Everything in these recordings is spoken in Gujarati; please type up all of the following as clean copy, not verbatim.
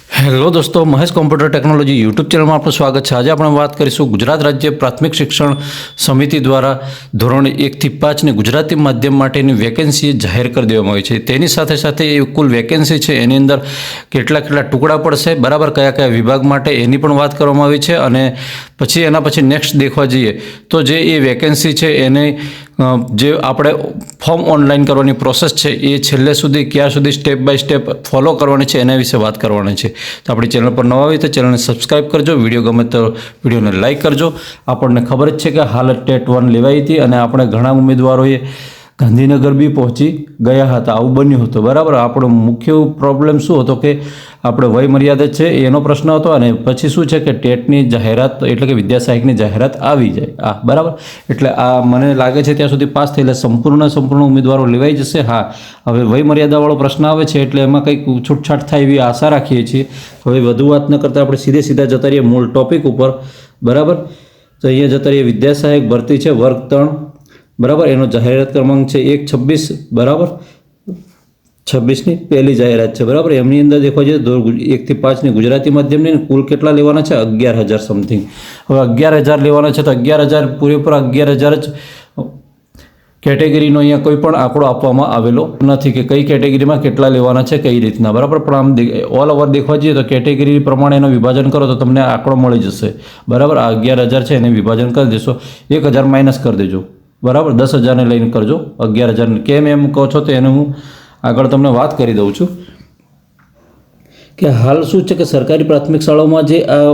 હેલો દોસ્તો, મહેશ કોમ્પ્યુટર ટેકનોલોજી યુટ્યુબ ચેનલમાં આપનું સ્વાગત છે। આજે આપણે વાત કરીશું ગુજરાત રાજ્ય પ્રાથમિક શિક્ષણ સમિતિ દ્વારા ધોરણ 1 થી 5ની ગુજરાતી માધ્યમ માટેની વેકેન્સી જાહેર કરી દેવામાં આવી છે। તેની સાથે સાથે એ કુલ વેકેન્સી છે એની અંદર કેટલા ટુકડા પડશે, બરાબર, કયા કયા વિભાગ માટે એની પણ વાત કરવામાં આવી છે। અને પછી એના પછી નેક્સ્ટ દેખવા જઈએ તો જે એ વેકેન્સી છે એને જે આપણે ફોર્મ ઓનલાઈન કરવાની પ્રોસેસ છે એ છેલ્લે સુધી ક્યાં સુધી સ્ટેપ બાય સ્ટેપ ફોલો કરવાની છે એના વિશે વાત કરવાની છે। તો આપણી ચેનલ પર નવા હોય તો ચેનલને સબસ્ક્રાઈબ કરજો, વિડીયો ગમે તો વિડીયોને લાઇક કરજો। આપણને ખબર જ છે કે હાલ ટેટ 1 લેવાઈ હતી અને આપણે ઘણા ઉમેદવારોએ ગાંધીનગર બી પહોંચી ગયા હતા, આવું બન્યું હતું, બરાબર। આપણો મુખ્ય પ્રોબ્લેમ શું હતો કે આપણે વય મર્યાદા છે એનો પ્રશ્ન હતો અને પછી શું છે કે ટેટની જાહેરાત એટલે કે વિદ્યા સહાયકની જાહેરાત આવી જાય, બરાબર। એટલે આ મને લાગે છે ત્યાં સુધી પાસ થયેલા સંપૂર્ણ ઉમેદવારો લેવાઈ જશે। હા, હવે વય મર્યાદાવાળો પ્રશ્ન આવે છે એટલે એમાં કંઈક છૂટછાટ થાય એવી આશા રાખીએ છીએ। હવે વધુ વાત ન કરતાં આપણે સીધા જતા રહીએ મૂળ ટોપિક ઉપર, બરાબર। તો અહીંયા જતા રહીએ વિદ્યા સહાયક ભરતી છે વર્ગ 3, બરાબર। એનો જાહેરાત ક્રમાંક છે 1/26, બરાબર, 26ની પહેલી જાહેરાત છે, બરાબર। એમની અંદર દેખવા જઈએ ધોરણ 1 થી 5ની ગુજરાતી માધ્યમની કુલ કેટલા લેવાના છે? 11,000 સમથિંગ। હવે 11,000 લેવાના છે તો 11,000 પૂરેપૂરા 11,000 જ કેટેગરીનો અહીંયા કોઈ પણ આંકડો આપવામાં આવેલો નથી કે કઈ કેટેગરીમાં કેટલા લેવાના છે, કઈ રીતના, બરાબર। પણ આમ ઓલ ઓવર દેખવા જઈએ તો કેટેગરી પ્રમાણે એનું વિભાજન કરો તો તમને આંકડો મળી જશે, બરાબર। આ 11,000 છે એને વિભાજન કરી દેશો, 1,000 માઇનસ કરી દેજો, બરાબર, 10,000ને લઈને કરજો, 11,000 કેમ એમ કહો છો તો એને હું આગળ તમને વાત કરી દઉં છું કે હાલ શું છે કે સરકારી પ્રાથમિક શાળાઓમાં જે આ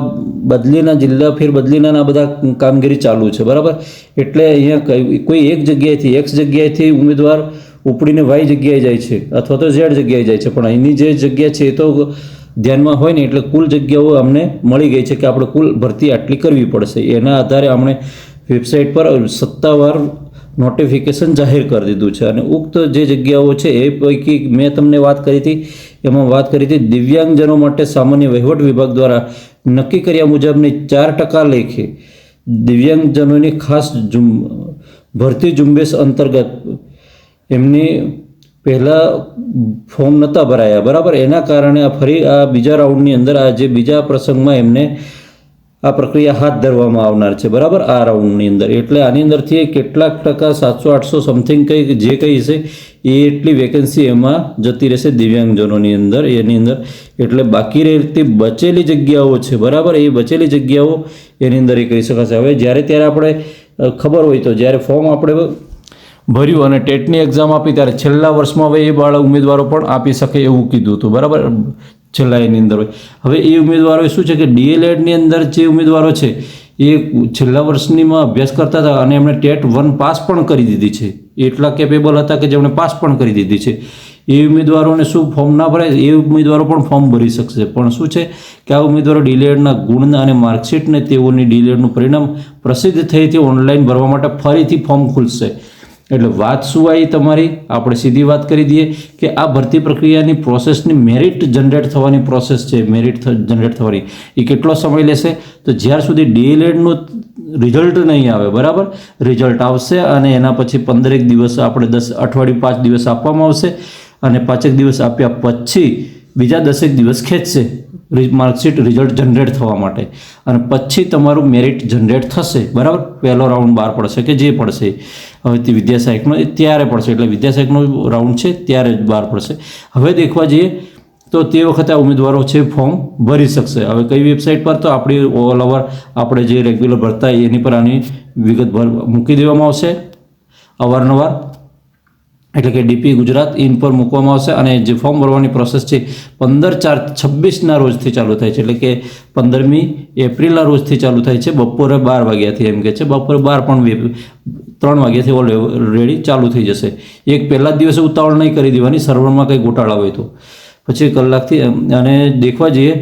બદલીના જિલ્લા ફેરબદલીના આ બધા કામગીરી ચાલુ છે, બરાબર। એટલે અહીંયા કોઈ એક જગ્યાએથી એક્સ જગ્યાએથી ઉમેદવાર ઉપડીને વાય જગ્યાએ જાય છે અથવા તો ઝેડ જગ્યાએ જાય છે, પણ અહીંની જે જગ્યા છે એ તો ધ્યાનમાં હોય ને, એટલે કુલ જગ્યાઓ અમને મળી ગઈ છે કે આપણે કુલ ભરતી આટલી કરવી પડશે। એના આધારે આપણે વેબસાઇટ પર સત્તાવાર નોટિફિકેશન જાહેર કરી દીધું છે અને ઉક્ત જે જગ્યાઓ છે એ પૈકી મેં તમને વાત કરી હતી, એમાં વાત કરી હતી દિવ્યાંગજનો માટે સામાન્ય વહીવટ વિભાગ દ્વારા નક્કી કર્યા મુજબની 4% લેખે દિવ્યાંગજનોની ખાસ ભરતી ઝુંબેશ અંતર્ગત એમની પહેલાં ફોર્મ નહોતા ભરાયા, બરાબર। એના કારણે ફરી આ બીજા રાઉન્ડની અંદર આ જે બીજા પ્રસંગમાં એમને આ પ્રક્રિયા હાથ ધરવામાં આવનાર છે, બરાબર, આ રાઉન્ડની અંદર। એટલે આની અંદરથી કેટલાક ટકા 700-800 સમથિંગ કંઈક જે કંઈ છે એ એટલી વેકેન્સી એમાં જતી રહેશે દિવ્યાંગજનોની અંદર, એની અંદર। એટલે બાકી રહેતી બચેલી જગ્યાઓ છે, બરાબર, એ બચેલી જગ્યાઓ એની અંદર એ કહી શકાશે। હવે જ્યારે ત્યારે આપણે ખબર હોય તો જ્યારે ફોર્મ આપણે ભર્યું અને ટેટની એક્ઝામ આપી ત્યારે છેલ્લા વર્ષમાં હવે એ બાળક ઉમેદવારો પણ આપી શકે એવું કીધું હતું, બરાબર, છેલ્લા એની અંદર હોય। હવે એ ઉમેદવારોએ શું છે કે ડીએલએડની અંદર જે ઉમેદવારો છે એ છેલ્લા વર્ષનીમાં અભ્યાસ કરતા હતા અને એમણે ટેટ 1 પાસ પણ કરી દીધી છે, એટલા કેપેબલ હતા કે જેમણે પાસ પણ કરી દીધી છે। એ ઉમેદવારોને શું ફોર્મ ના ભરાય, એ ઉમેદવારો પણ ફોર્મ ભરી શકશે, પણ શું છે કે આ ઉમેદવારો ડીએલએડના ગુણના અને માર્કશીટને તેઓની ડીએલએડનું પરિણામ પ્રસિદ્ધ થઈ તે ઓનલાઈન ભરવા માટે ફરીથી ફોર્મ ખુલશે। એટલે વાત શું આવી તમારી, આપણે સીધી વાત કરી દઈએ કે આ ભરતી પ્રક્રિયાની પ્રોસેસની મેરિટ જનરેટ થવાની પ્રોસેસ છે, મેરિટ જનરેટ થવાની એ કેટલો સમય લેશે તો જ્યાર સુધી ડીએલએડનું રિઝલ્ટ નહીં આવે, બરાબર, રિઝલ્ટ આવશે અને એના પછી 15 દિવસ આપણે 10 અઠવાડિયું 5 દિવસ આપવામાં આવશે અને 5 દિવસ આપ્યા પછી બીજા 10 દિવસ ખેંચશે માર્કશીટ રિઝલ્ટ જનરેટ થવા માટે અને પછી તમારું મેરિટ જનરેટ થશે, બરાબર। પહેલો રાઉન્ડ બહાર પડશે કે જે પડશે હવે તે વિદ્યા સહાયકનો ત્યારે પડશે, એટલે વિદ્યા સહાયકનો રાઉન્ડ છે ત્યારે જ બહાર પડશે। હવે દેખવા જઈએ તો તે વખતે આ ઉમેદવારો છે ફોર્મ ભરી શકશે। હવે કઈ વેબસાઇટ પર તો આપણી ઓલ ઓવર આપણે જે રેગ્યુલર ભરતા એની પર આની વિગત મૂકી દેવામાં આવશે અવારનવાર, એટલે કે ડીપી ગુજરાત ઇન પર મૂકવામાં આવશે અને જે ફોર્મ ભરવાની પ્રોસેસ છે 15/4/26ના રોજથી ચાલુ થાય છે, એટલે કે 15મી એપ્રિલના રોજથી ચાલુ થાય છે બપોરે 12 વાગ્યાથી, એમ કે છે બપોરે 12 પણ 3 વાગ્યાથી ઓલરેડી ચાલુ થઈ જશે। એક પહેલા જ દિવસે ઉતાવળ નહીં કરી દેવાની, સર્વરમાં કંઈ ગોટાળા હોય તો પછી કલાકથી। અને દેખવા જઈએ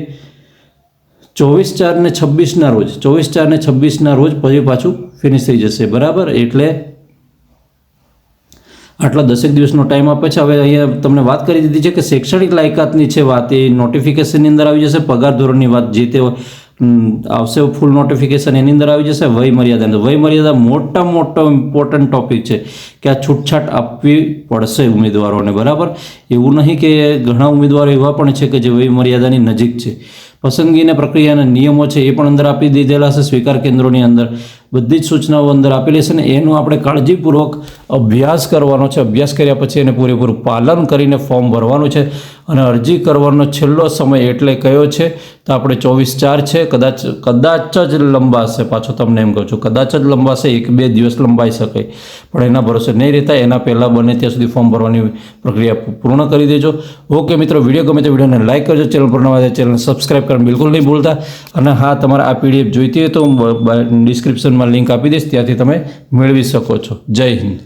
24/4/26ના રોજ 24/4/26ના રોજ પછી પાછું ફિનિશ થઈ જશે, બરાબર। એટલે આટલા 10 દિવસનો ટાઈમ આપે છે। હવે અહીંયા તમને વાત કરી દીધી છે કે શૈક્ષણિક લાયકાતની છે વાત, એ નોટિફિકેશનની અંદર આવી જશે। પગાર ધોરણની વાત જે તે આવશે ફૂલ નોટિફિકેશન, એની અંદર આવી જશે વય મર્યાદા. વય મર્યાદા મોટો ઇમ્પોર્ટન્ટ ટોપિક છે કે આ છૂટછાટ આપવી પડશે ઉમેદવારોને, બરાબર. એવું નહીં કે ઘણા ઉમેદવારો એવા પણ છે કે જે વય મર્યાદાની નજીક છે. પસંદગીની પ્રક્રિયાના નિયમો છે એ પણ અંદર આપી દીધેલા છે સ્વીકાર કેન્દ્રોની અંદર. બધી જ સૂચનાઓ અંદર આપેલી છે ને એનો આપણે કાળજીપૂર્વક અભ્યાસ કરવાનો છે. અભ્યાસ કર્યા પછી એને પૂરેપૂરું પાલન કરીને ફોર્મ ભરવાનું છે. અને અરજી કરવાનો છેલ્લો સમય એટલે કયો છે તો આપણે 24/4 છે. કદાચ જ લંબાશે, પાછો તમને એમ કહું છું, કદાચ જ લંબાશે, 1-2 દિવસ લંબાઈ શકે, પણ એના ભરોસે નહીં રહેતા. એના પહેલાં બને ત્યાં સુધી ફોર્મ ભરવાની પ્રક્રિયા પૂર્ણ કરી દેજો. ઓકે મિત્રો, વિડીયો ગમે તો વિડીયોને લાઇક કરજો, ચેનલ પર નવા ચેનલ સબસ્ક્રાઈબ કરવાનું બિલકુલ નહીં ભૂલતા. અને હા, તમારે આ PDF જોઈતી હોય તો હું ડિસ્ક્રિપ્શનમાં લિંક આપી દઈશ, ત્યાંથી તમે મેળવી શકો છો. જય હિન્દ.